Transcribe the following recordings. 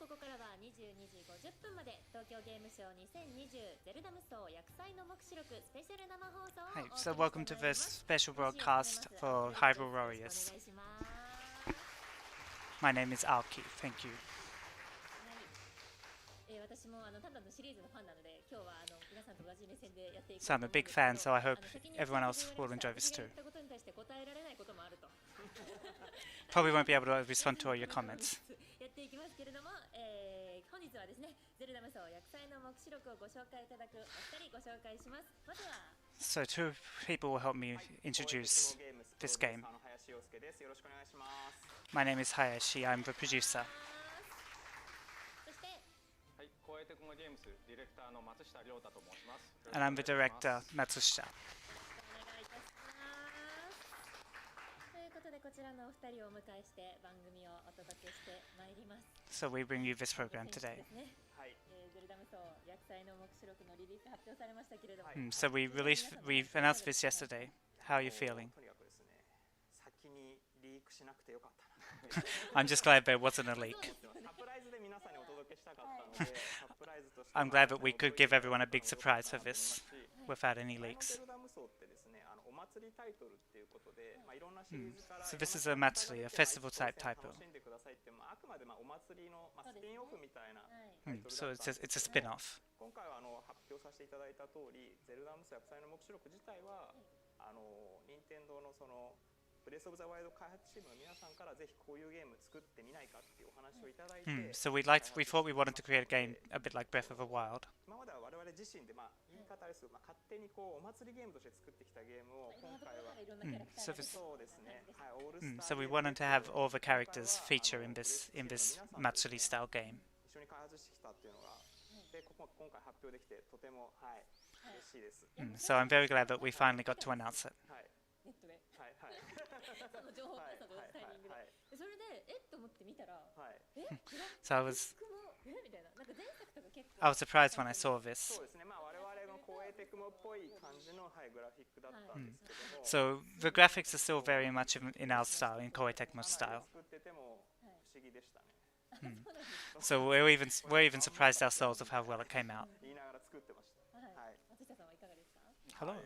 ここからは22時50分まで東京ゲームショー2020ゼルダ無双薬剤の目視録スペシャル生放送を Hi, so welcome to this special broadcast for Hyrule Warriors. My name is Aoki. Thank you. 私もただのシリーズのファンなので今日は皆さんと同じ目線でやっていく So I'm a big fan, so I hope everyone else will enjoy this too. ことに対して答えられないこともあると Probably won't be able to respond to all your comments. やっていきますけれども、本日はですねゼルダ無双薬剤の目視録をご紹介いただくお二人ご紹介します。まずは So two people will help me introduce this game. My name is Hayashi. I'm the producer. そして Koei Tecmo Games ディレクターの松下亮太と申します。 And I'm the director, Matsushita. お願いいたしますということでこちらのお二人をお迎えして番組をお届けしてまいります。 So we bring you this program today. ですね。ゼルダ無双薬剤の目視録のリリース発表されましたけれども、 So we announced this yesterday. How are you feeling? とにかくですね、先にリークしなくてよかったな。 I'm just glad there wasn't a leak. サプライズで皆さんにお届けしたかったので、サプライズとして I'm glad that we could give everyone a big surprise for this without any ゼ leaks. ルダ無双ってですね、お祭りタイトルっていうことで、いろんなシリーズから So this is a matsuri, a festival type title. 楽しんでくださいって、あくまでお祭りのスピンオフみたいな。 So it's a spin-off. 今回は発表させていただいた通り、ゼルダ無双薬剤の目視録自体は任天堂のそのブレスオブザワイルド開発チームの皆さんからぜひこういうゲーム作ってみないかっていうお話をいただいて、 So we thought we wanted to create a game a bit like Breath of the Wild. 今までは我々自身で言い方ですけど、勝手にこうお祭りゲームとして作ってきたゲームを今回は、So this, そうですね、オールスタ so ー we ゲーム wanted to have all the characters feature in this matsuri style game. 一緒に開発してきたっていうのが、で今回発表できてとても嬉しいです。 So I'm very glad that we finally got to announce it. はい。ネットではいはいその情報をそのタイミングで、それでと思って見たら、はい。グラフ So I ィ was ックもみたいな、なんか前作とか結構 I was surprised when I saw this. そうですね。我々の光栄テクモっぽい感じのグラフィックだったんですけども、 So the graphics are still very much in our style, in Koei Tecmo style. 作ってても不思議でしたね。 So we're even surprised ourselves of how well it came out. 言いながら作ってました。はい。松下さんはいかがですか？ Hello.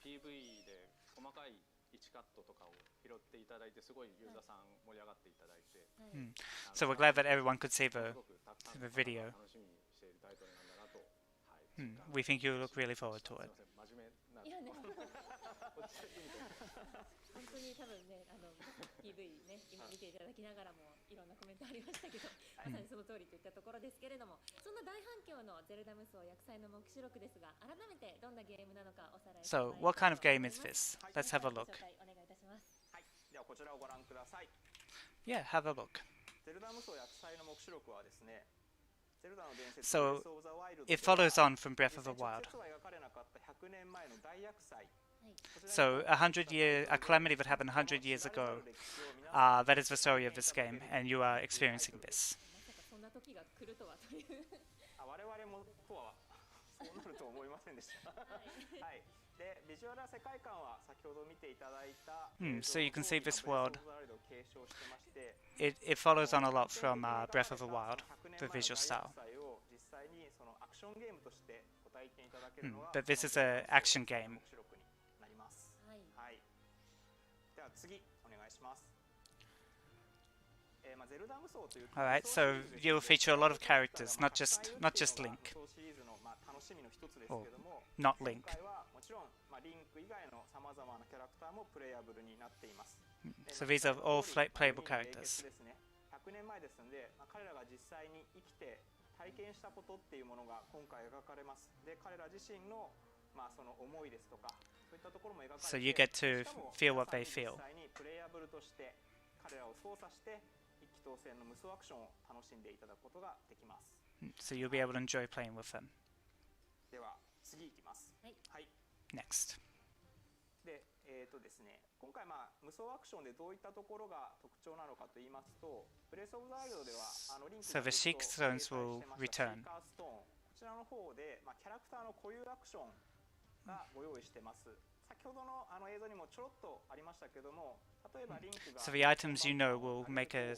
PV で細かい位置カットとかを拾っていただいて、すごいユーザーさん盛り上がっていただいて、 So we're glad that everyone could see すごくたくさん the video. 楽しみにしているタイトルなんだなと。はい。 We think you look really forward to す it. みません、真面目な。いやね、落ち着いてみて本当に多分ね、PV ね、今見ていただきながらもいろんなコメントありましたけど、まさにその通りといったところですけれども、そんな大反響のゼルダ無双薬剤の目視録ですが、改めてどんなゲームなのかおさらいしてまいり So たい what と kind of 思い game ま is す。 this? Let's have a ご look. 紹介お願いいたします。はい。ではこちらをご覧ください。 Yeah, have a look. ゼルダ無双薬剤の目視録はですね、ゼルダの伝説 So ブレスオブザワイルド it follows on from Breath of the Wild. 実際直接は描かれなかった100年前の大薬剤。 So a calamity that happened 100 years ago. That is the story of this game, and you are experiencing this. まさかそんな時が来るとはという。我々もとはそうなると思いませんでした。はい。で、ビジュアルや世界観は先ほど見ていただいた So you can see this world. を継承してまして、 It follows on a lot from Breath of the Wild, the visual style. 実際にそのアクションゲームとしてご体験いただけるのは、 But this is an action game. 目視録になります。はい。はい。では次お願いします。ゼルダ無双という Alright, so you'll feature a lot of characters, not just Link, シリーズの楽しみの一つですけ or ども、 not Link. 今回はもちろんリンク以外のさまざまなキャラクターもプレイヤブルになっています。 So these are all playable characters. ですね。100年前ですので、彼らが実際に生きて体験したことっていうものが今回描かれます。で、彼ら自身のその思いですとか、そういったところも描かれて、 So you get to feel what they feel. 実際にプレイヤブルとして彼らを操作して一気当選の無双アクションを楽しんでいただくことができます。 So you'll be able to enjoy playing with them. では次いきます。はい。はい。 Next. で、ですね、今回無双アクションでどういったところが特徴なのかと言いますと、ブレスオブザワイルドではリンク So the Sheik Stones will return. シーカーストーン、こちらの方でキャラクターの固有アクションがご用意してます。先ほどの映像にもちょろっとありましたけども、例えばリンクが So the items you know will make a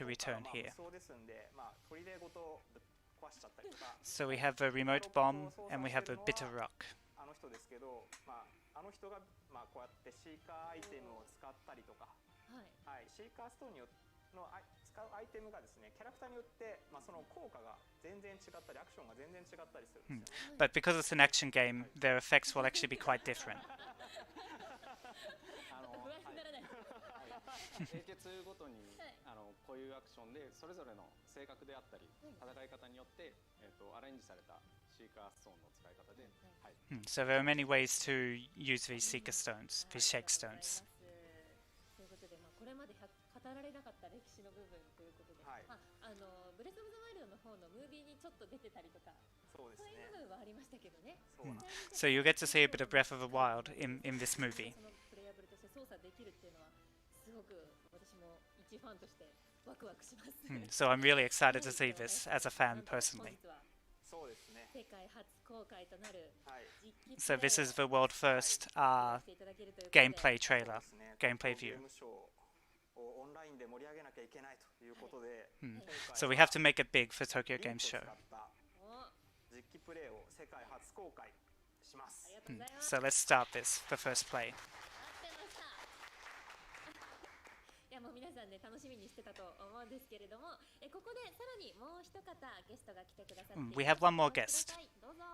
return まあ here. 無双ですんで、まあ砦ごとぶっ壊しちゃったりとか。 So we have a remote bomb and we have a bit of rock. あの人ですけど、まああの人がまあこうやってシーカーアイテムを使ったりとか、はい、はい、シーカーストーンによっての使うアイテムがですね、キャラクターによって、まあ、その効果が全然違ったりアクションが全然違ったりするんですよね。But because it's an action game, their effects will actually be quite different. 英傑ごとにこういうアクションでそれぞれの性格であったり戦い方によってアレンジされたシーカーストーンの使い方で、はい。So there are many ways to use these seeker stones, these shake stones. ということで、まあこれまで語られなかった歴史の部分ということで、はい、まあブレスオブザワイルドの方のムービーにちょっと出てたりとか、そうですね。そういう部分はありましたけどね。So you get to see a bit of Breath of the Wild in this movie. そのプレイヤブルとして操作できるっていうのはすごく私も一ファンとしてワクワクします。So I'm really excited to see this as a fan personally. そうですね。世界初公開となる実機 So this is the world first gameplay trailer, gameplay view. オンラインで盛り上げなきゃいけないということで、So we have to make it big for Tokyo Game Show. 実機プレイを世界初公開します。 So let's start this, the first play. いやもう皆さんね楽しみにしてたと思うんですけれども、ここでさらにもう一方ゲストが来てくださっています。 We have one more guest. どうぞ。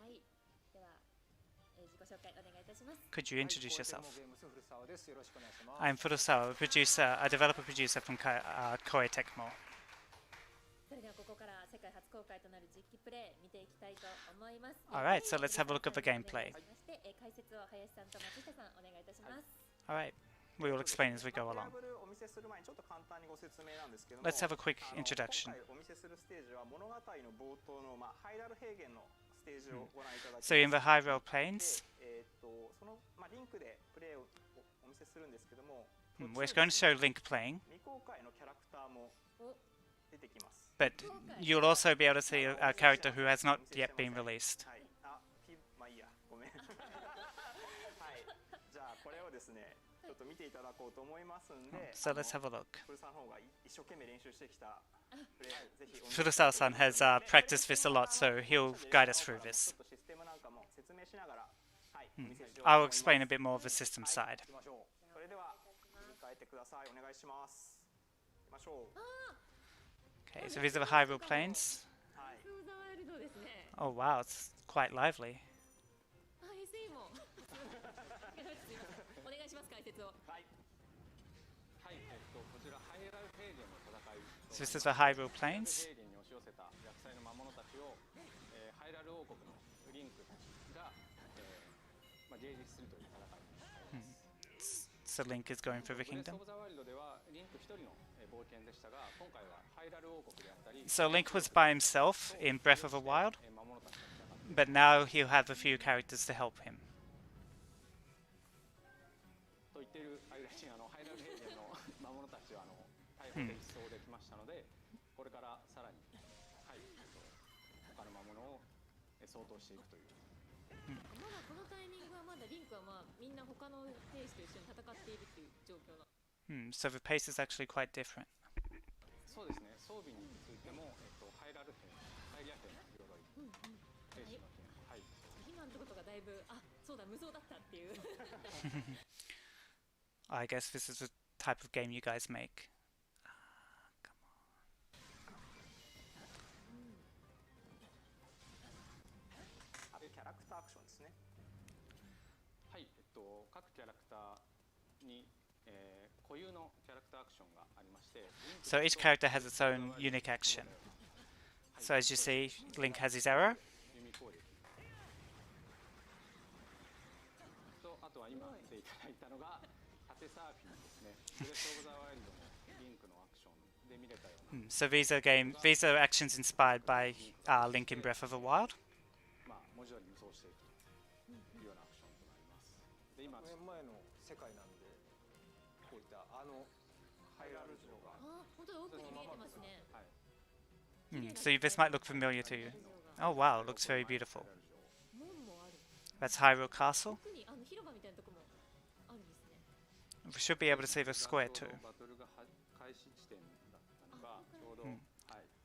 はい。では、自己紹介お願いいたします。 Could you introduce yourself? よろしくお願いします。 I'm Furusawa, a developer producer from Koei Tecmo. それではここから世界初公開となる実機プレイ見ていきたいと思います。 Alright, so let's have a look at the gameplay. 解説を林さんと松下さんお願いいたします。 Alright, we will explain as we go along. お見せする前にちょっと簡単にご説明なんですけども、 Let's have a quick introduction. 今回お見せするステージは物語の冒頭のハイラル平原のステージをご覧いただきます。 So in the Hyrule Plains, そのリンクでプレイをお見せするんですけども、 we're going to show Link playing, 未公開のキャラクターも出てきます。 but you'll also be able to see a character who has not yet been released. はい、まあいいや、ごめん。はい、じゃあこれをですね、ちょっと見ていただこうと思いますんで、 So let's have a look. 古さんの方が一生懸命練習してきたプレイ、ぜひ Furusawa-san has practiced this a lot, so he'll guide us through this. ちょっとシステムなんかも説明しながら、はい、お見せしようと I'll 思います。 explain a bit more of the system はい、 side. 行きましょう。それでは振り返ってください。お願いします。行きましょう。 Okay, so these are the Hyrule Plains. はい。ブレスオブザワイルドですね。 Oh wow, it's quite lively. あ、SE も。お願いします解説を。はい。はい、こちらハイラル平原の戦い。 So this is the Hyrule Plains. 平原に押し寄せた厄災の魔物たちを、ハイラル王国のリンクが、迎撃するという戦いになります。 So Link is going through the ブレス kingdom. オブザワイルドではリンク一人の冒険でしたが、今回はハイラル王国であったり、 So Link was by himself in Breath of the Wild, 魔物たちが戦って but now he'll have a few characters to help him. と言っている間にハイラル平原の魔物たちは逮捕で一掃できましたので、これからさらに、はい、他の魔物を相当していくという。まだこのタイミングはまだリンクはみんな他の兵士と一緒に戦っているっていう状況な。So the pace is actually quite different. そうですね、装備についても、ハイラル兵、ハイリア兵の鎧、兵士の剣、はい。今のところがだいぶそうだ無双だったっていう。I guess this is the type of game you guys make. あとキャラクターアクションですね。はい、各キャラクターに、固有のキャラクターアクションがありまして、 So each character has its own unique action. So as you see, Link has his arrow. 弓攻撃と、あとは今見ていただいたのが縦サーフィンですね。ブレスオブザワイルドのリンクのアクションで見れたような、 So these are actions inspired by Link in Breath of the Wild. 文字通り無双していくというようなアクションとなります。で、今5年前の世界なんで、こういったハイラル城が本当だ奥に見えてますね。はい。 So this might look familiar to you. Oh wow, looks very beautiful. 門もある。 That's Hyrule Castle. 奥に広場みたいなとこもあるんですね。 We should be able to see the square too. バトルが開始地点だったのがちょうど、はい、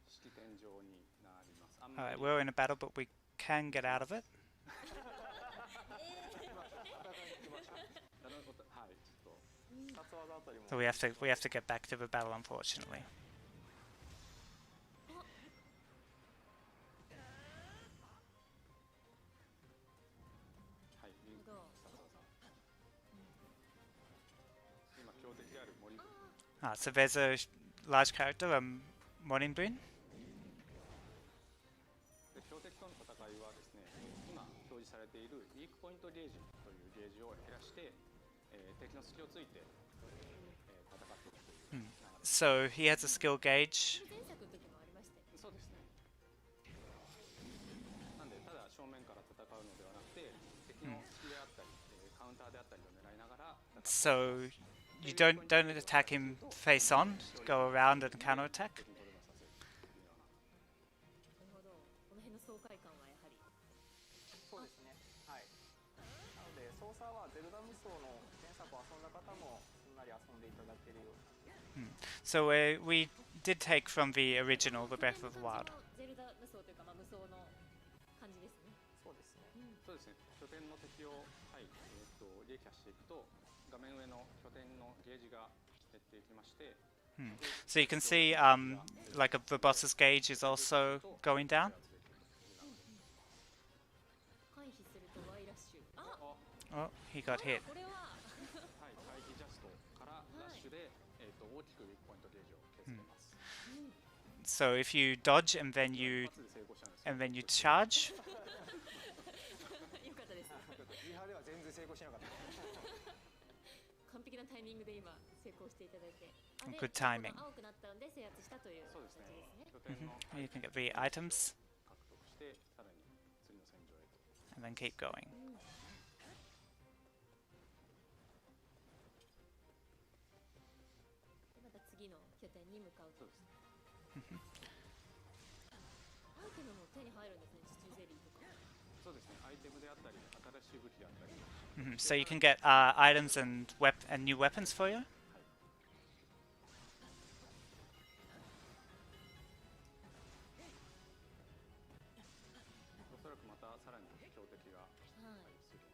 式典上になります。あんま Alright, り we're in a battle, but we can get out of it. はい、ちょっと必殺技あたりも So we have to get back to the battle, unfortunately. はい、リンクなるほど。今強敵である森 So there's a large character, Moninbrin. で強敵との戦いはですね、今表示されているウィークポイントゲージというゲージを減らして、敵の隙をついて、戦っていくという流れ。 So he has a skill gauge. 前作の時もありましたよね。そうですね。なんでただ正面から戦うのではなくて、敵の隙であったり、カウンターであったりを狙いながら戦って So you don't attack him face on. Go around and counterattack. 敵にとどめさせるというような。なるほど。この辺の爽快感はやはり。そうですね。はい。なので操作はゼルダ無双の前作を遊んだ方もすんなり遊んでいただけるような。 So we did take from the original, The Breath of the Wild. ゼルダ無双というか、まあ、無双の感じですね。そうですね。そうですね。拠点の敵を、はい、撃破していくと、画面上の拠点のゲージが減っていきまして、 So you can see, like the boss's gauge is also going down. 回避すると Y ラッシュ。あ、 Oh, he got hit. これは。はい、回避ジャストからラッシュで、大きくウィークポイントゲージを削れます。 So if you dodge and then 一発で成功したんですけど you charge, よかったです。リハでは全然成功しなかった。完璧なタイミングで今成功していただいて。 Good timing. 青くなったので制圧したというそうですね形ですね。。拠点の you can get the items 獲得して、さらに次の戦場へと。 and then keep going. また次の拠点に向かうと。そうですね。アイテムも手に入るんですね。土ゼリーとか。そうですね。アイテムであったり、新しい武器であったり、 So you can get items and new weapons for you. おそらくまたさらに強敵がはい。出現し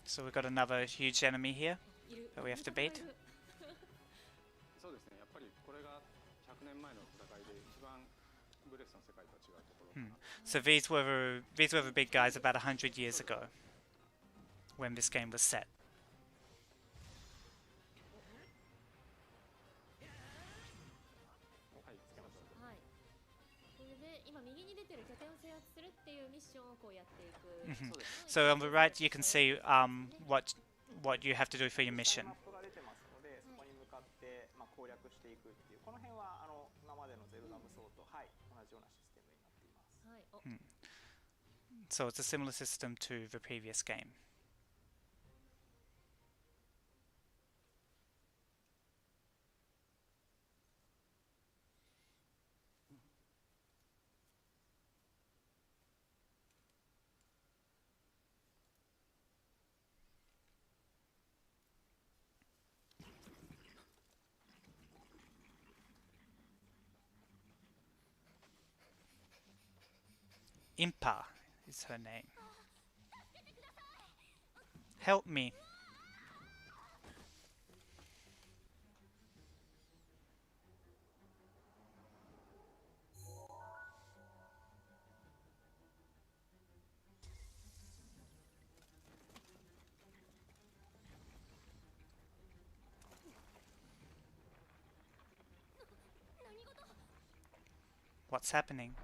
ます。 So we've got another huge enemy here いる。 that we have to beat. そうですね。やっぱりこれが100年前の戦いで一番ブレスの世界とは違うところかな。 So these were the big guys about 100 years ago when this game was set. はい、つけましょう。はい。それで今右に出てる拠点を制圧するっていうミッションをこうやっていく。そうです。 So on the right you can see what you have to do for your mission. マップが出てますので、そこに向かってまあ攻略していくっていうこの辺は今までのゼルダ無双とはい同じようなシステムになっています。はい。お、 So it's a similar system to the previous game. Impa is her name. Help me. What's happening?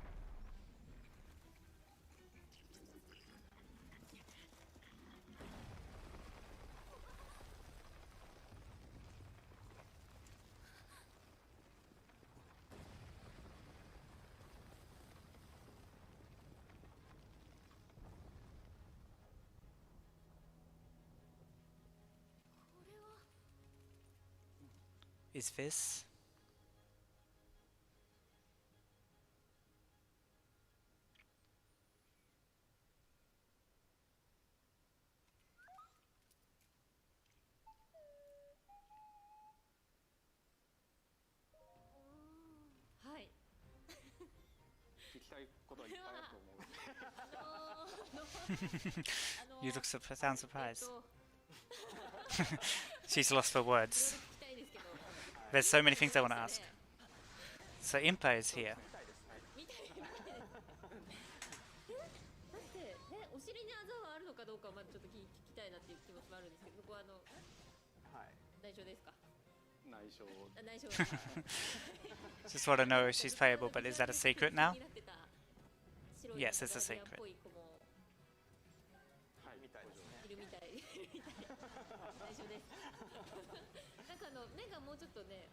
Is this? たいことはいっぱいあると思う。You look sound surprised. She's lost for words. There's so many things I want to ask. So Impa is here. みたいだってね、お尻にあざはあるのかどうかはまずちょっと聞きたいなっていう気持ちもあるんですけど、そこははい。内緒ですか？内緒。内緒。Just want to know if she's playable, but is that a secret now? Yes, it's a secret. はい、みたいですね。いるみたい。内緒です。なんか目がもうちょっとね、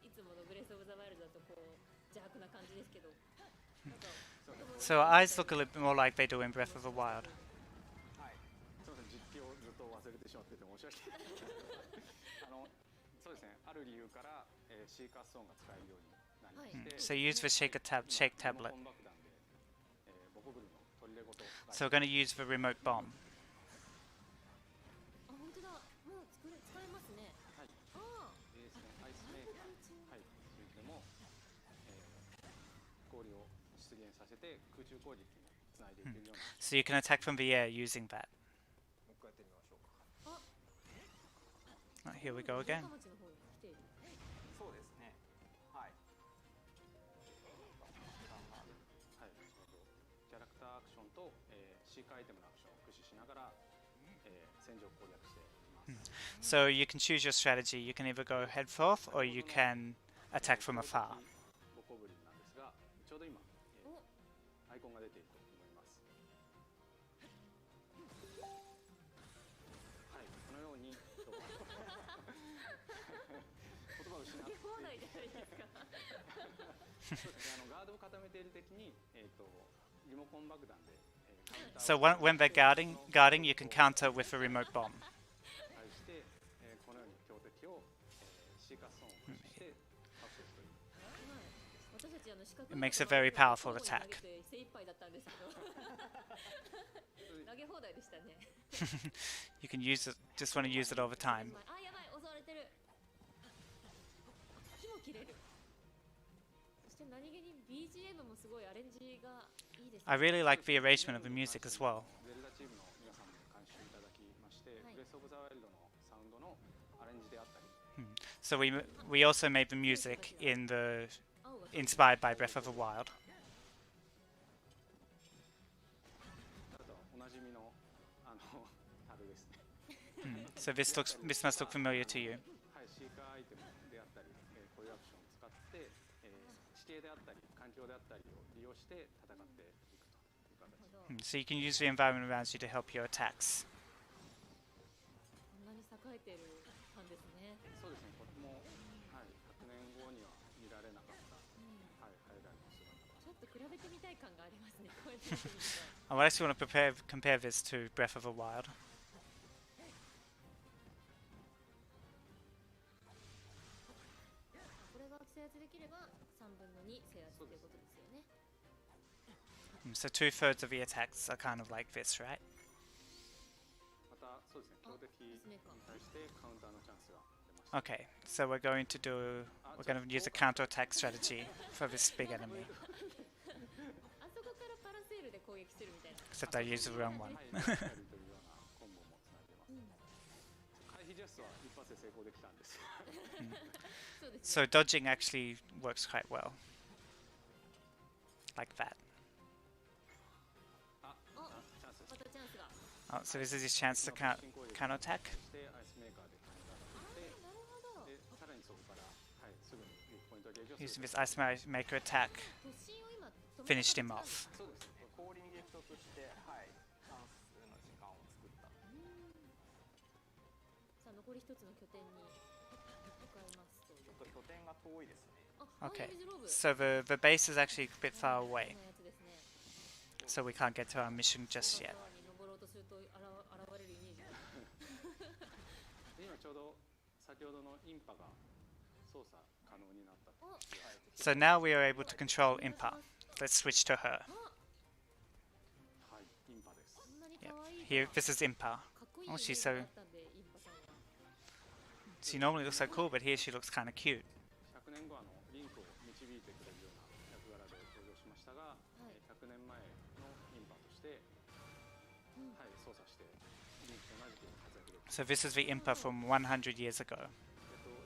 いつものブレスオブザワイルドだとこう邪悪な感じですけど。So her eyes look a little bit more like they do in Breath of the Wild. はい。すみません、実況をずっと忘れてしまってて申し訳ない。そうですね。ある理由から、シーカーストーンが使えるようになりまして。So use the shake tablet. リモコン爆弾で、ボコブリの取り入れごと。So we're going to use the remote bomb. あ、本当だ。もう使えますね。はい。ああ。ですね。アイスメーカー。はい。それでも、氷を出現させて空中攻撃につないでいけるような。So you can attack from the air using that. もう一回やってみましょうか。Here we go again. そうですね。はい。はい、キャラクターアクションと、シーカーアイテムのアクションを駆使しながら、戦場を攻略しています。So you can choose your strategy. You can either go head forth or you can attack from afar. ボコブリンなんですが、ちょうど今、アイコンが出ていると思います。はい、このように言葉を失って。放題じゃないですか。そうですね、ガードを固めている敵に、リモコン爆弾で、So when they're guarding, you can counter with a remote bomb. 対して、このように強敵を、シーカーストーンを駆使して倒していくという。It makes a very powerful attack. 精一杯だったんですけど。投げ放題でしたね。You can use it, just want to use it all the time. あ、やばい、襲われてる。火も切れる。そして何気に BGM もすごいアレンジがいいですね。I really like the arrangement of the music as well. ゼルダチームの皆さんに監修いただきまして、ブレスオブザワイルドのサウンドのアレンジであったり。So we also made the music inspired by Breath of the Wild. あとおなじみの樽ですね。So this must look familiar to you. はい、シーカーアイテムであったり、こういうアクションを使って、地形であったり環境であったりを利用して戦っていくという形。So you can use the environment around you to help your attacks. こんなに栄えている感ですね。そうですね、これも、はい、100年後には見られなかった、はい、海外の姿が。ちょっと比べてみたい感がありますね。こうやって見てみると。I actually want to compare this to Breath of the Wild. これが制圧できれば3分の2制圧ということですよね。So 2/3 of the attacks are kind of like this, right? またそうですね、強敵に対してカウンターのチャンスが出ました。 Okay, so we're going to use a counter-attack strategy for this big enemy. あそこからパラセールで攻撃するみたいな。 Except I used the wrong one. はい、というようなコンボもつないでます。回避ジャストは一発で成功できたんです。そうですね。 So dodging actually works quite well. Like that. あ、チャンス。またチャンスが。 Oh, so this is his chance to counter-attack. そしてアイスメーカーでカウンターで、なるほど。でさらにそこから、はい、すぐにウィークポイントをゲージを Using this Ice Maker attack, 突進を今止めた finished him off. そうですね。氷に激突して、はい、チャンスの時間を作った。さあ残り一つの拠点に向かいますという。ちょっと拠点が遠いですね。あ、 Okay, 水ローブ。 so the base is actually a bit far away, こんなやつですね。 so we can't get to our mission just yet. 川に登ろうとすると現れるイメージが。今ちょうど先ほどのインパが操作可能になったと。 So now we are able to control Impa. Let's switch to her. はい、インパです。こんなに可愛い。 Here, this is Impa. かっこいいイメ Oh, ージ she's が so. あったんで、インパさんは。 She normally looks so cool, but here she looks kind of cute. 100年後リンクを導いてくれるような役柄で登場しましたが、100年前のインパとして、はい、操作してリンクと同じく活躍できる。 So this is the Impa from 100 years ago.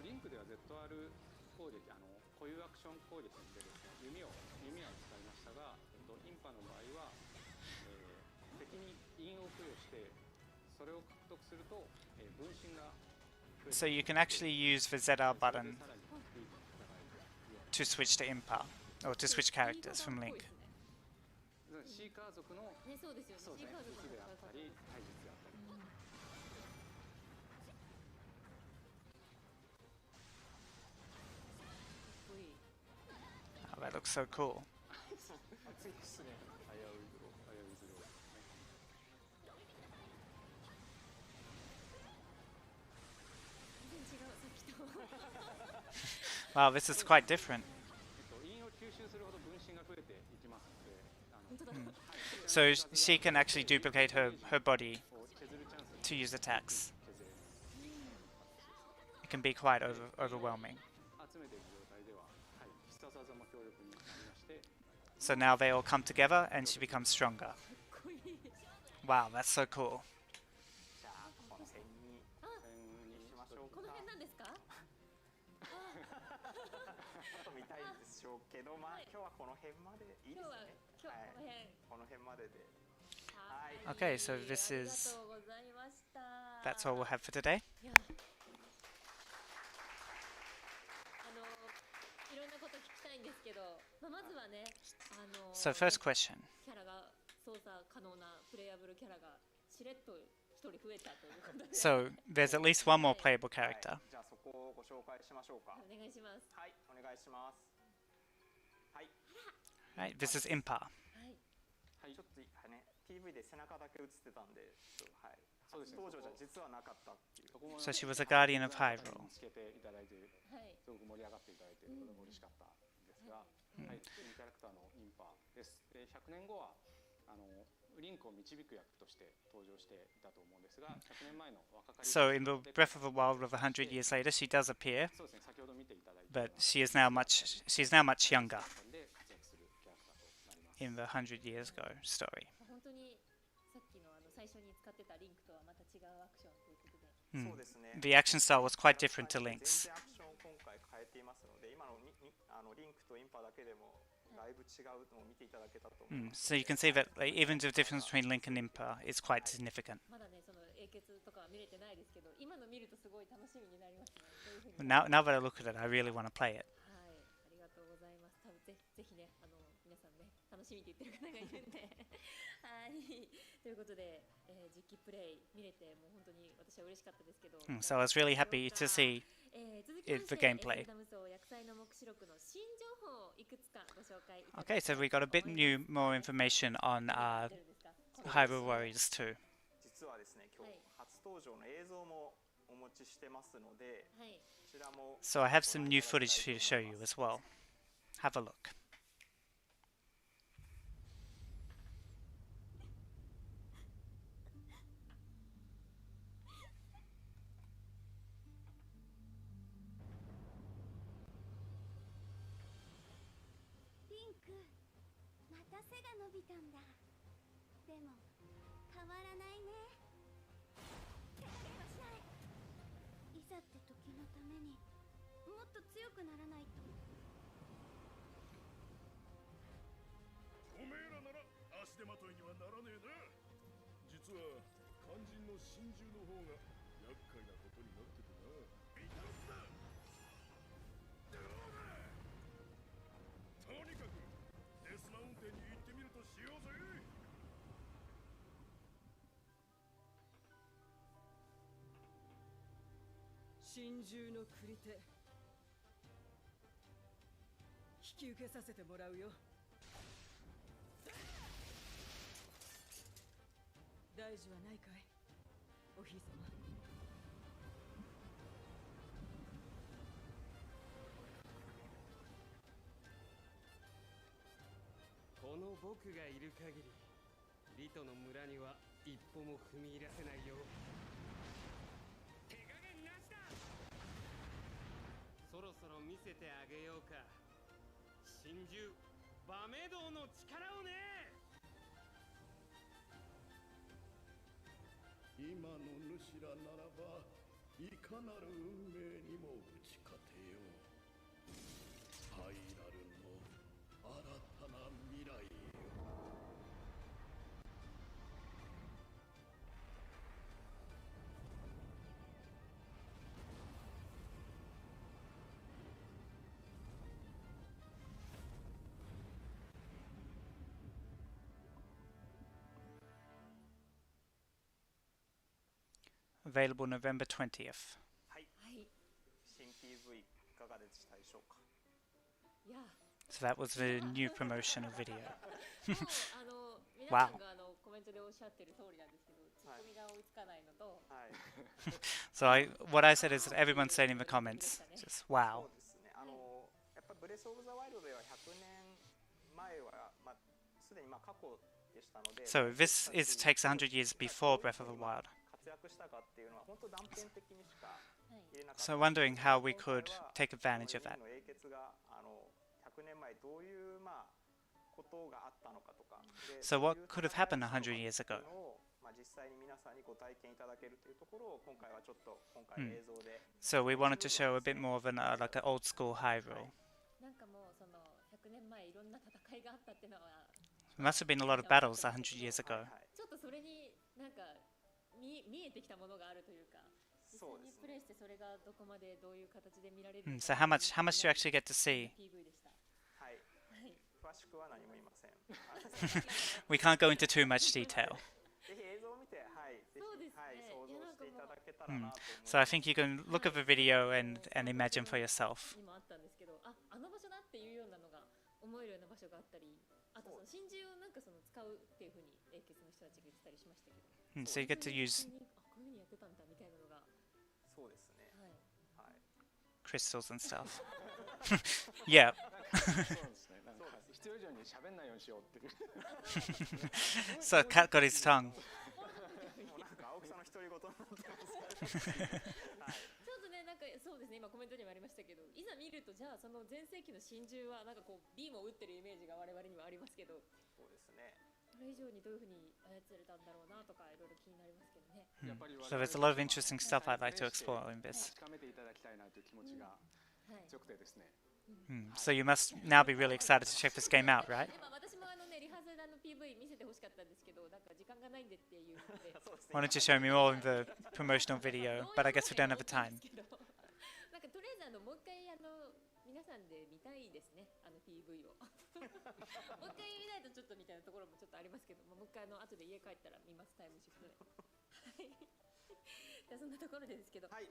リンクでは ZR 攻撃、固有アクション攻撃でですね、弓は使いましたが、インパの場合は、敵に印を付与してそれを獲得すると、分身が So you can actually use the ZR button to switch to Impa, or to switch characters from Link. シーカー族のね、そうですよね。そうですね、シーカー族の術であったり使い方体術であったり、かっこいい。 Oh, that looks so cool. 熱いですね。危ういズロー、全然違う、さっきと。 Wow, this is quite different. 印を吸収するほど分身が増えていきますので、本当だ。 So she can actually duplicate her body 削るチャンス to use attacks. 削れる、 It can be quite overwhelming. 集めている状態では、はい、必殺技も強力になりまして、 So now they all come together and she becomes stronger. かっこいい。 Wow, that's so cool. じゃあこの辺にしましょうか。この辺なんですか？と見たいでしょうけど、まあ今日はこの辺までいいですね。今日はいこの辺。この辺までで。はい。 Okay, so this is- ありがとうございました。 That's all we'll have for today. いや、いろんなこと聞きたいんですけど、まずはね、So first question. キャラが操作可能なプレイヤブルキャラがしれっと一人増えたということで。 So there's at least one more playable character. じゃあそこをご紹介しましょうか。お願いします。はい、お願いします。はい。 Right, this is Impa. はい。ちょっとね、PV で背中だけ映ってたんで、ちょっとはい。そうですね、登場じゃ実はなかったっていう。そこも So she was a guardian of Hyrule. つけていただいて、はい。すごく盛り上がっていただいて、とても嬉しかったんですが、はい、新キャラクターのインパです。で、100年後はリンクを導く役として登場していたと思うんですが、100年前の若かり So in the Breath of the Wild of 100 years later, she does appear, そうですね、先ほど見ていただいた but she's now much younger で活躍するキャラクターとなります。 in the 100 years ago story. 本当にさっきの最初に使ってたリンクとはまた違うアクションということで。 Hmm. そうですね。 The action style was quite different to 全 Link's. 然アクションを今回変えていますので、今のリンクとインパだけでもだいぶ違うのを見ていただけたと思います。 So you can see that even the difference between Link and Impa is quite significant. まだね、その英傑とかは見れてないですけど、今の見るとすごい楽しみになりますね。どういうふうに。 Now that I look at it, I really want to play it. はい、ありがとうございます。多分ぜひね、皆さんね、楽しみって言ってる方がいるんで。はい。ということで、実機プレイ見れて、もう本当に私は嬉しかったですけど。 So I was really happy to see 続きまして the gameplay. ダムソー薬剤の目視録の新情報をいくつかご紹介いただき Okay, so we got a bit more information on Hyrule Warriors 2. 実はですね、今日初登場の映像もお持ちしてますので、はい。こちらも So I have some new footage for you to show you as well. Have a look. リンク、また背が伸びたんだ。でも変わらないね。怪我しない。いざって時のためにもっと強くならないと。おめえらなら足手まといにはならねえな。実は肝心の真珠の方が厄介なことになっててな。ビタロスだ。どうだ。とにかくデスマウンテンに行ってみるとしようぜ。真珠の繰り手引き受けさせてもらうよ。大事はないかい、お姫様。この僕がいる限りリトの村には一歩も踏み入らせないよ。手加減なしだ。そろそろ見せてあげようか、真珠バメ道の力をね。今の主らならばいかなる運命にも打ち勝てよう。ハイラルの新たな未来よ。Available November 20th. はい、はい。新 PV いかがでしたでしょうか。いや、So that was the new promotional video. もう皆さんがコメントでおっしゃってる通りなんですけど、ツッコミが追いつかないのと、はい。So what I said is that everyone said in the comments, just そ wow. うですね。やっぱブレスオブザワイルドでは100年前はすでに過去でしたので。So this takes 100 years before Breath of the Wild. 活躍したかっていうのは本当断片的にしか入れなかった。So wondering how we could take advantage of that. 英傑が100年前どういうことがあったのかとか。So what could have happened 100 years ago? 実際に皆さんにご体験いただけるというところを今回はちょっと映像で。So we wanted to show a bit more of an like an old school Hyrule. なんかもうその100年前いろんな戦いがあったっていうのは。There must have been a lot of battles 100 years ago. ちょっとそれになんか見えてきたものがあるというか。実際にプレイしてそれがどこまでどういう形で見られるか。So how much do you actually get to see? はい。詳しくは何も言いません。We can't go into too much detail. ぜひ映像を見て、はい、ぜひ想像していただけたらなと思います。So I think you can look at the video and imagine for yourself. にもあったんですけど、あの場所だっていうようなのが思えるような場所があったり、あとその真珠をなんかその使うっていう風に英傑の人たちが言ってたりしましたけど。So you get to use こういう風にやってたんだみたいなのが。そうですね。はい。crystals and stuff. Yeah. 必要以上に喋んないようにしようっていう。So cat got his tongue. もうなんか青木さんの独り言になってます。はい。ちょっとね、なんかそうですね、今コメントにもありましたけど、いざ見るとじゃあその前世紀の真珠はなんかこうビームを打ってるイメージが我々にはありますけど、そうですね。それ以上にどういうふうに操れたんだろうなとかいろいろ気になりますけどね。So there's a lot of interesting stuff I'd like to explore in this. 確かめていただきたいなという気持ちが強くてですね。So you must now be really excited to check this game out, right? 私もリハーサルの PV 見せてほしかったんですけど、なんか時間がないんでっていうので。Why don't you show me all in the promotional video? But I guess we don't have the time. なんかとりあえずもう一回皆さんで見たいですね、PV を。もう一回見ないとちょっとみたいなところもちょっとありますけど、もう一回後で家帰ったら見ます、タイムシフトで。はい。じゃあそんなところでですけど、まだ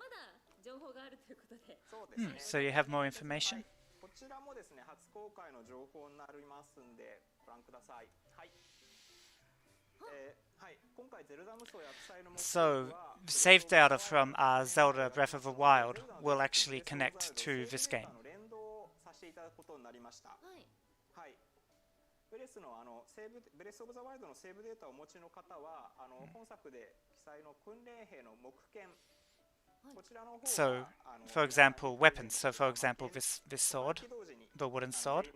情報があるということで。そうですね。So you have more information? こちらもですね、初公開の情報になりますんでご覧ください。はい。はい。今回ゼルダ無双薬剤の目的は So saved data from Zelda Breath of the Wild will actually connect to this game. 連動させていただくことになりました。はい。はい。ブレスオブザワイルドのセーブデータをお持ちの方は本作で記載の訓練兵の木剣。So, for example, weapons. So, for example, this sword, the wooden sword.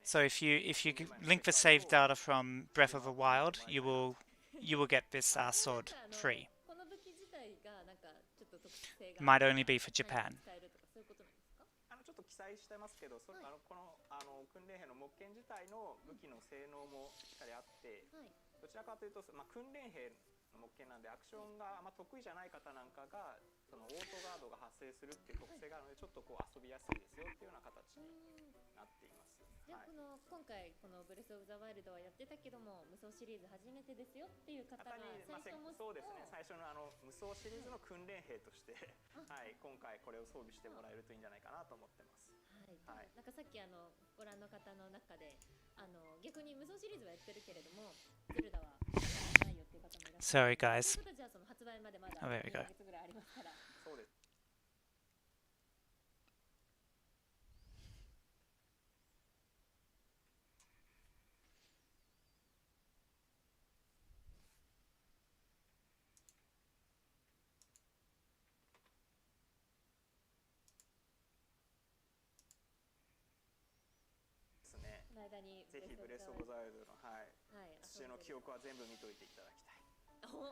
So, if you link the save data from Breath of the Wild, you will get this sword free. Might only be for Japan. ちょっと記載してますけど、この訓練兵の木剣自体の武器の性能もしっかりあって、どちらかというと、訓練兵の木剣なんでアクションが得意じゃない方なんかがそのオートガードが発生するっていう特性があるので、ちょっとこう遊びやすいですよっていうような形になっています。じゃあ今回このブレスオブザワイルドはやってたけども無双シリーズ初めてですよっていう方が最初もそうですね、最初の無双シリーズの訓練兵としてはい、今回これを装備してもらえるといいんじゃないかなと思ってます。はい。なんかさっきご覧の方の中で逆に無双シリーズはやってるけれどもゼルダはないよっていう方もいらっしゃる。Sorry, guys. ということはじゃあその発売までまだ2ヶ月ぐらいありますから。そうです。ぜひブレスオブザワイルドの知恵の記憶は全部見といていただきたい。お、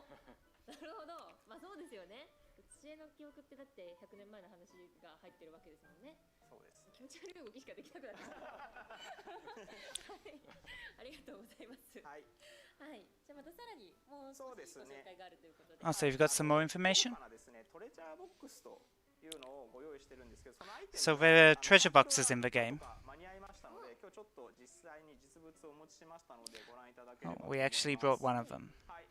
なるほど。まあそうですよね。知恵の記憶ってだって100年前の話が入ってるわけですもんね。そうです。気持ち悪い動きしかできなくなっちゃった。はい、ありがとうございます。はい。はい。じゃあまたさらにもう少しご紹介があるということで。Oh, so you've got some more information? 豪華なですね、トレジャーボックスというのをご用意してるんですけど、そのアイテム So there are treasure boxes in the game. 間に合いましたので、今日ちょっと実際に実物をお持ちしましたのでご覧いただければと Oh, 思います。 we actually brought one of them. はい。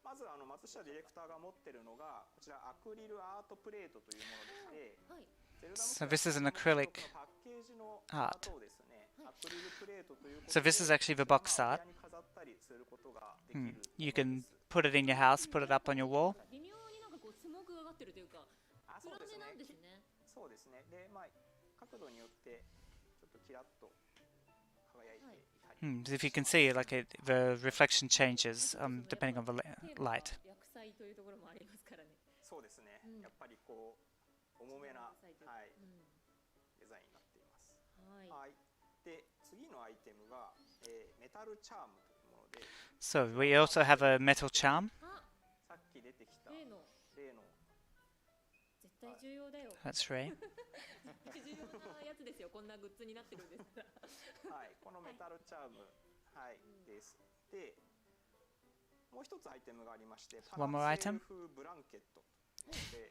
まず松下ディレクターが持ってるのがこちらアクリルアートプレートというものでして、はい。So this is an acrylic パッケージの art. アートをですね、アクリルプレートということ So で、 this is actually the box art. 部屋に飾ったりすることができる You can put it in your house, put it up on your wall. 微妙になんかこうスモークが上がってるというか、そうですね。なんですね。そうですね。で、まあ角度によってちょっとキラッと輝いていたり。So if you can see, like the reflection changes depending on the light. 薬剤というところもありますからね。そうですね。やっぱりこう重めな、はい、デザインになっています。はい。で、次のアイテムが、メタルチャームというもので。So we also have a metal charm. さっき出てきた例の絶対重要だよ。That's right. 重要なやつですよ。こんなグッズになってるんですから。はい、このメタルチャーム、はい、です。で、もう一つアイテムがありまして、パラセール風ブランケット。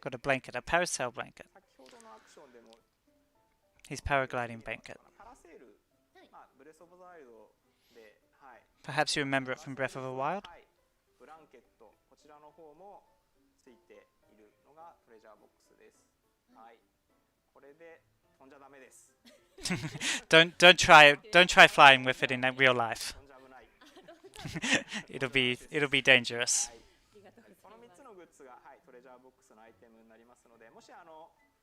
Got a blanket, a parasail blanket. 先ほどのアクションでも His paragliding blanket. パラセール、まあブレスオブザワイルドで、はい。 Perhaps you remember it from Breath of the Wild? はい、ブランケット、こちらの方もついているのがトレジャーボックスです。はい。これで飛んじゃダメです。don't try flying with it in real life. it'll be dangerous. この3つのグッズが、はい、トレジャーボックスのアイテムになりますので、もし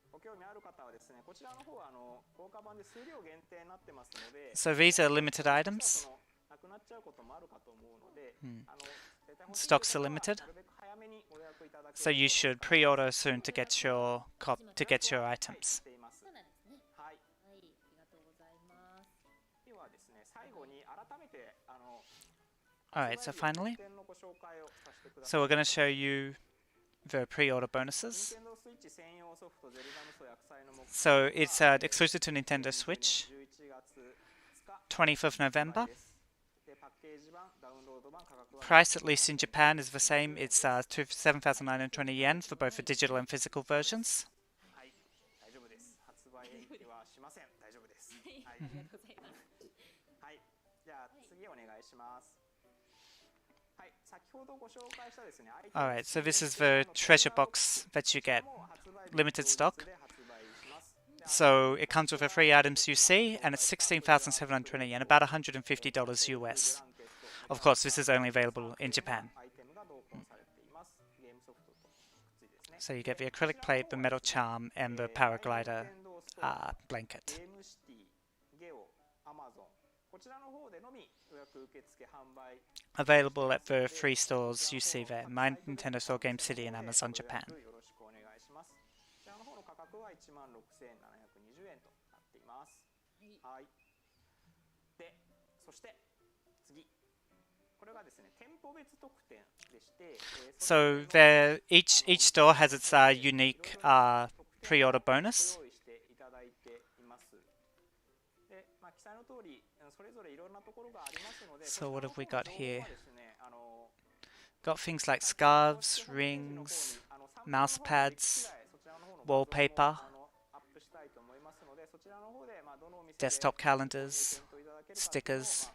ご興味ある方はですね、こちらの方は豪華版で数量限定になってますので、 So these are limited items. なくなっちゃうこともあるかと思うので、Stocks are limited. So you should pre-order soon to get your items. はい。ありがとうございます。ではですね、最後に改めてAlright, so finally, so we're going to show you the pre-order bonuses. So it's exclusive to Nintendo Switch, 20th of November. Price, at least in Japan, is the same. It's 7,920 yen for both the digital and physical versions. Alright, so this is the treasure box that you get, limited stock. So it comes with the 3 items you see, and it's 16,720 yen, about $150 US. Of course, this is only available in Japan. So you get the acrylic plate, the metal charm, and the paraglider blanket. Available at the 3 stores you see there, My Nintendo Store, Game City, and Amazon Japan. それ each store has its unique pre-order bonus. So what have we got here? Got things like scarves, rings, mouse pads, wallpaper, desktop calendars, stickers,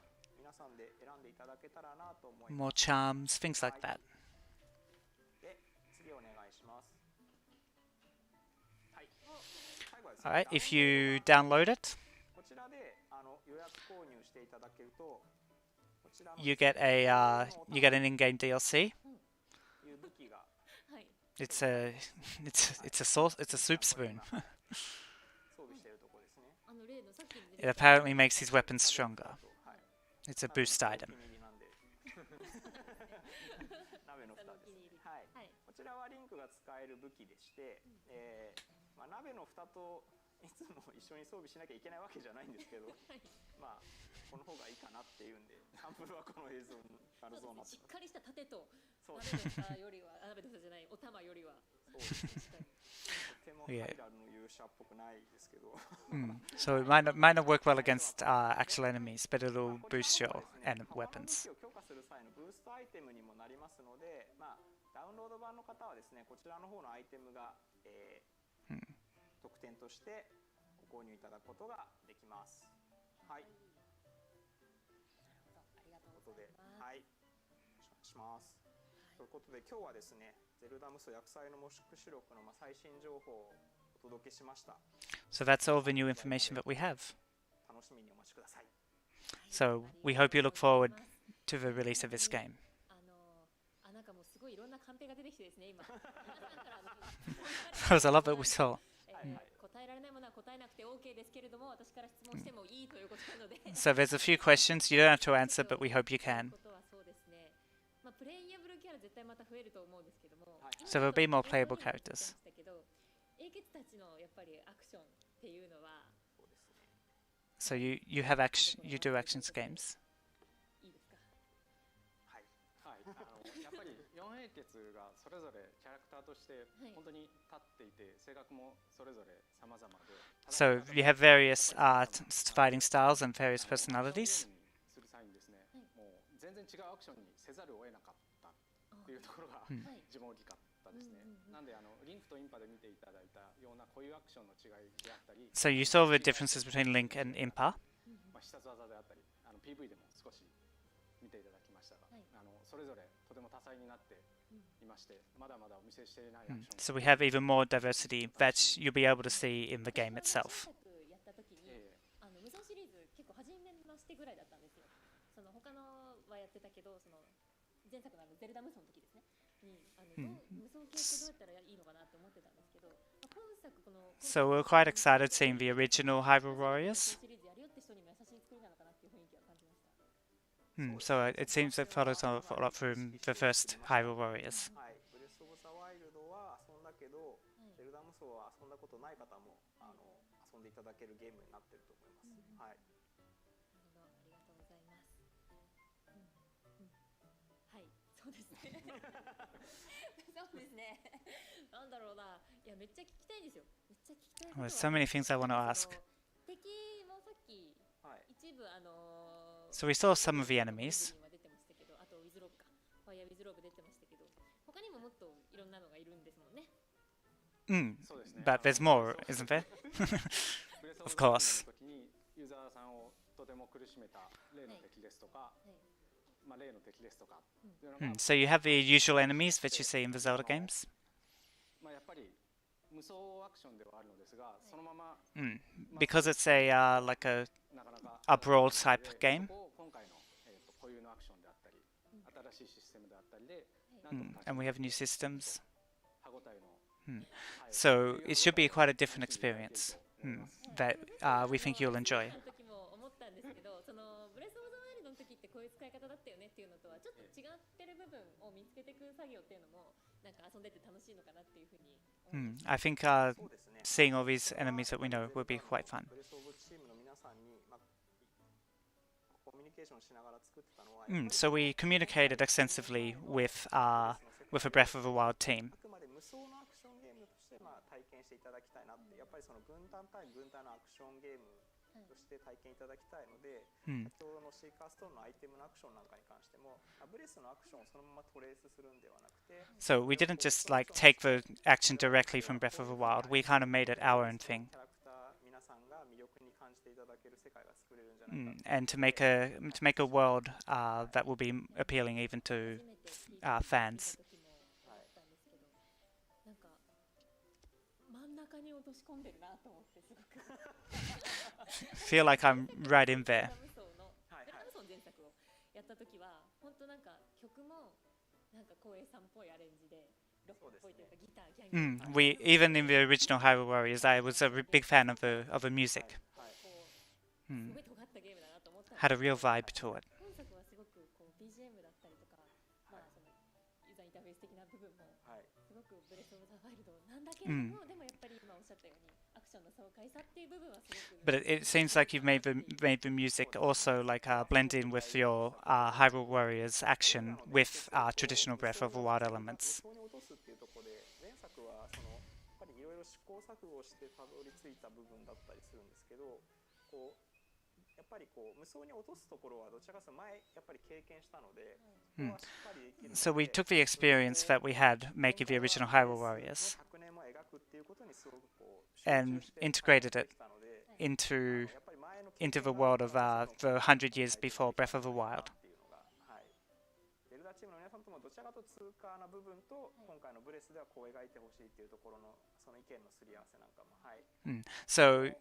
more charms, things like that. Alright, if you download it, you get an in-game DLC. It's a soup spoon. It apparently makes his weapons stronger. It's a boost item. こちらはリンクが使える武器でして、鍋の蓋といつも一緒に装備しなきゃいけないわけじゃないんですけど、まあこの方がいいかなっていうんで、サンプルはこの映像に画像になってしっかりした盾とそうです。鍋の蓋よりは、鍋の蓋じゃない、お玉よりは。そうですね。とてもハイラルの勇者っぽくないですけど。So it might not work well against actual enemies, but it'll これ boost ら your もですね、他の武 weapons. 器を強化する際のブーストアイテムにもなりますので、ダウンロード版の方はですね、こちらの方のアイテムが、特典としてご購入いただくことができます。はい。ありがとうということで、ございます。はい。よろしくお願いします。ということで、今日はですね、ゼルダ無双薬剤の黙示録の最新情報をお届けしました。 So that's all the new information that we have. 楽しみにお待ちください。So we hope you look forward to the release of this game. なんかもうすごいいろんなカンペが出てきてですね、今。There was a lot that we saw. 答えられないものは答えなくて OK ですけれども、私から質問してもいいということなので。So there's a few questions you don't have to answer, but we hope you can. ことはそうですね。プレイヤブルキャラ絶対また増えると思うんですけども。So there'll be more playable characters. 英傑たちのやっぱりアクションっていうのは。So you have you do actions games. いいですか。はい。やっぱり4英傑がそれぞれキャラクターとして本当に立っていて、性格もそれぞれ様々で。So you have various fighting styles and various personalities. する際にですね、もう全然違うアクションにせざるを得なかったっていうところが自分大きかったですね。なんでリンクとインパで見ていただいたようなこういうアクションの違いであったり。So you saw the differences between Link and Impa. 必殺技であったり、PV でも少し見ていただきましたが、それぞれとても多彩になっていまして、まだまだお見せしていないアクション。So we have even more diversity that you'll be able to see in the game itself. やった時に無双シリーズ結構初めましてぐらいだったんですよ。その他のはやってたけど、その前作のゼルダ無双の時ですね。無双系ってどうやったらいいのかなって思ってたんですけど、今作この So we're quite excited seeing the original Hyrule Warriors. シリーズやるよって人にも優しい作りなのかなっていう雰囲気を感じました。So it seems it follows a lot from the first Hyrule Warriors. はい、ブレスオブザワイルドは遊んだけど、ゼルダ無双は遊んだことない方も遊んでいただけるゲームになってると思います。はい。なるほど、ありがとうございます。はい、そうですね。そうですね。なんだろうな、いやめっちゃ聞きたいんですよ。めっちゃ聞きたい。There's so many things I want to ask. 敵もさっき一部So we saw some of the enemies. 出てましたけど、あとウィズローブか、ファイヤーウィズローブ出てましたけど、他にももっといろんなのがいるんですもんね。But there's more, isn't there? Of course. ユーザーさんをとても苦しめた例の敵ですとか、例の敵ですとか。So you have the usual enemies that you see in the Zelda games. やっぱり無双アクションではあるのですが、そのまま Because it's a like a brawl type game. 今回の固有のアクションであったり、新しいシステムであったりで、And we have new systems. 歯ごたえの So it should be quite a different experience that we think you'll enjoy. 時も思ったんですけど、そのブレスオブザワイルドの時ってこういう使い方だったよねっていうのとはちょっと違ってる部分を見つけていく作業っていうのもなんか遊んでて楽しいのかなっていうふうに思います。I think seeing all these enemies that we know will be quite fun. ブレスオブチームの皆さんにコミュニケーションしながら作ってたのは、So we communicated extensively with a Breath of the Wild team. あくまで無双のアクションゲームとして体験していただきたいなって、やっぱりその軍団対軍団のアクションゲームとして体験いただきたいので、先ほどのシーカーストーンのアイテムのアクションなんかに関しても、ブレスのアクションをそのままトレースするんではなくて、So we didn't just like take the action directly from Breath of the Wild. We kind of made it our own thing. キャラクター皆さんが魅力に感じていただける世界が作れるんじゃないか。And to make a world that will be appealing even to fans. なんか真ん中に落とし込んでるなと思ってすごく。Feel like I'm right in there. ゼルダ無双の前作をやった時は本当なんか曲もなんか光栄さんっぽいアレンジでロックっぽいというかギターギャンギャン。We even in the original Hyrule Warriors, I was a big fan of the music. すごい尖ったゲームだなと思った。Had a real vibe to it. 今作はすごくこう BGM だったりとか、そのユーザーインターフェース的な部分もすごくブレスオブザワイルドなんだけれども、でもやっぱり今おっしゃったようにアクションの爽快さっていう部分はすごく But it seems like you've made the music also like blend in with your Hyrule Warriors action with traditional Breath of the Wild elements. 無双に落とすっていうところで前作はそのやっぱりいろいろ試行錯誤してたどり着いた部分だったりするんですけど、こうやっぱりこう無双に落とすところはどちらかというと前やっぱり経験したので、ここはしっかりできるので So we took the experience that we had making the original Hyrule Warriors 100年も描くっていうことにすごくこう and integrated it into the world of the 100 years before Breath of the Wild. ゼルダチームの皆さんともどちらかと通過な部分と今回のブレスではこう描いてほしいっていうところのその意見のすり合わせなんかも、はい。So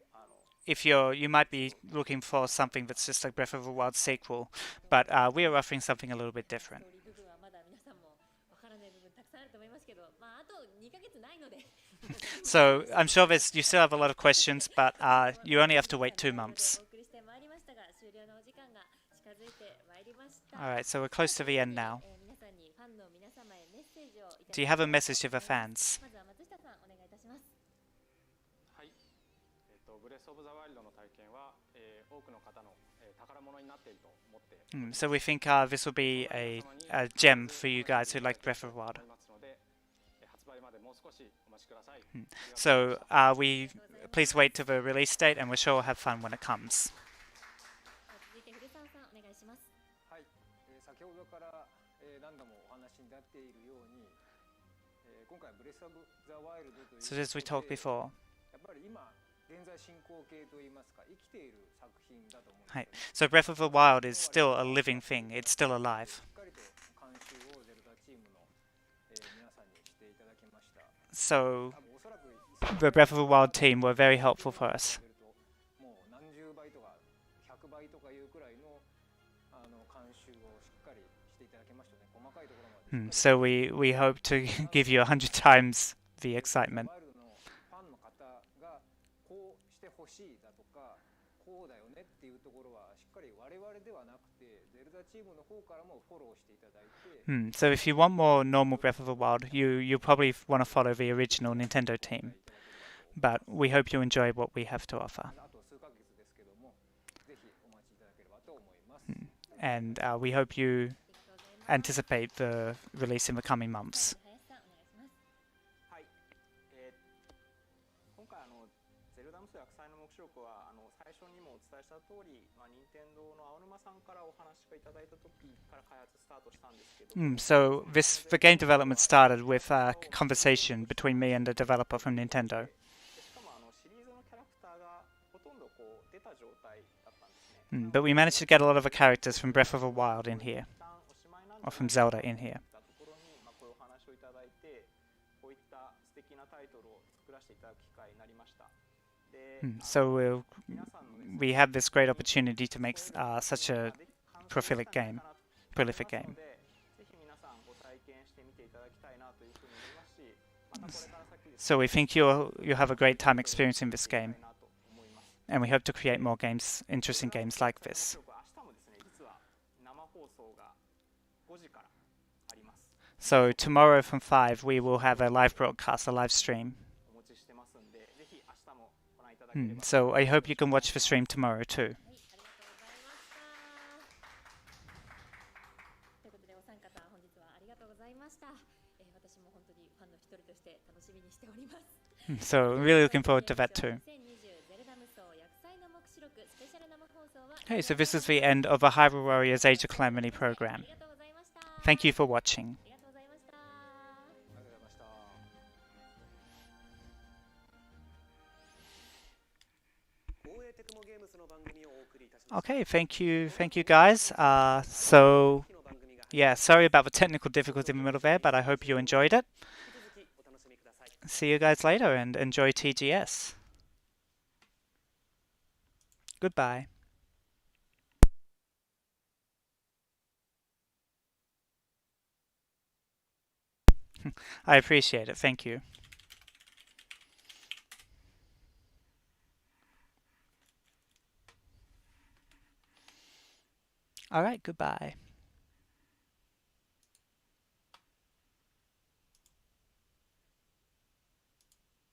if you might be looking for something that's just like Breath of the Wild sequel, but we are offering something a little bit different. ストーリー部分はまだ皆さんもわからない部分たくさんあると思いますけど、まああと2ヶ月ないので。So I'm sure you still have a lot of questions, but you only have to wait 2 months. お送りしてまいりましたが、終了のお時間が近づいてまいりました。 Alright, so we're close to the end now. 皆さんにファンの皆様へメッセージをいただき Do you have a message to the fans? まずは松下さんお願いいたします。はい、ブレスオブザワイルドの体験は、多くの方の、宝物になっていると思って、So we think this will be a gem for you guys who like Breath of the Wild. 思いますので、発売までもう少しお待ちください。 So please wait till the release date, and we're sure we'll have fun when it comes. 続いて古澤さんお願いします。はい、先ほどから、何度もお話になっているように、今回ブレスオブザワイルドという So as we talked before, やっぱり今現在進行形といいますか生きている作品だと思うんです、はい。So Breath of the Wild is still a living thing. It's still alive. しっかりと監修をゼルダチームの、皆さんにしていただきました。 So 多分おそらく the Breath of the Wild team were very helpful for us. もう何十倍とか100倍とかいうくらいの監修をしっかりしていただきましたね。細かいところまで。 So we hope to give you 100 times the excitement. ワイルドのファンの方がこうしてほしいだとかこうだよねっていうところはしっかり我々ではなくてゼルダチームの方からもフォローしていただいて、 So if you want more normal Breath of the Wild, you probably want to follow the original Nintendo team. But we hope you enjoy what we have to offer. あと数ヶ月ですけどもぜひお待ちいただければと思います。 And we hope you anticipate the release in the coming months. 林さんお願いします。はい、今回ゼルダ無双薬剤の目視録は最初にもお伝えした通り、任天堂の青沼さんからお話がいただいた時から開発スタートしたんですけど、So the game development started with a conversation between me and a developer from Nintendo. しかもシリーズのキャラクターがほとんどこう出た状態だったんですね。 But we managed to get a lot of the characters from Breath of the Wild in here, 一旦おしまいなん or です from Zelda in here. ところにこういうお話をいただいて、こういった素敵なタイトルを作らせていただく機会になりました。で、 So 皆さんのですね we have this great opportunity to make such a prolific game. ぜひ皆さんご体験してみていただきたいなというふうに思いますし、またこれから先ですね So we think you'll have a great time experiencing this game, なと思います。 and we hope to create more games, interesting games like this. 明日もですね、実は生放送が5時からあります。 So tomorrow from 5 we will have a live broadcast, a live stream. お持ちしてますんで、ぜひ明日もご覧いただければ。 So I hope you can watch the stream tomorrow too. はい、ありがとうございました。ということでお三方本日はありがとうございました。私も本当にファンの一人として楽しみにしております。 So really looking forward to that too. 2020ゼルダ無双薬剤の目視録スペシャル生放送は Okay, so this is the end of the Hyrule Warriors Age of Calamity あ program. りがとうございました。 Thank you for watching. ありがとうございました。ありがとうございました。 光栄テクモゲームズの番組をお送りいたしました。 Okay, thank you guys. So yeah, sorry about the technical difficulty in the middle there, but I hope you enjoyed it. 引き続きお楽しみください。 See you guys later and enjoy TGS. Goodbye. I appreciate it. Thank you. All right, goodbye.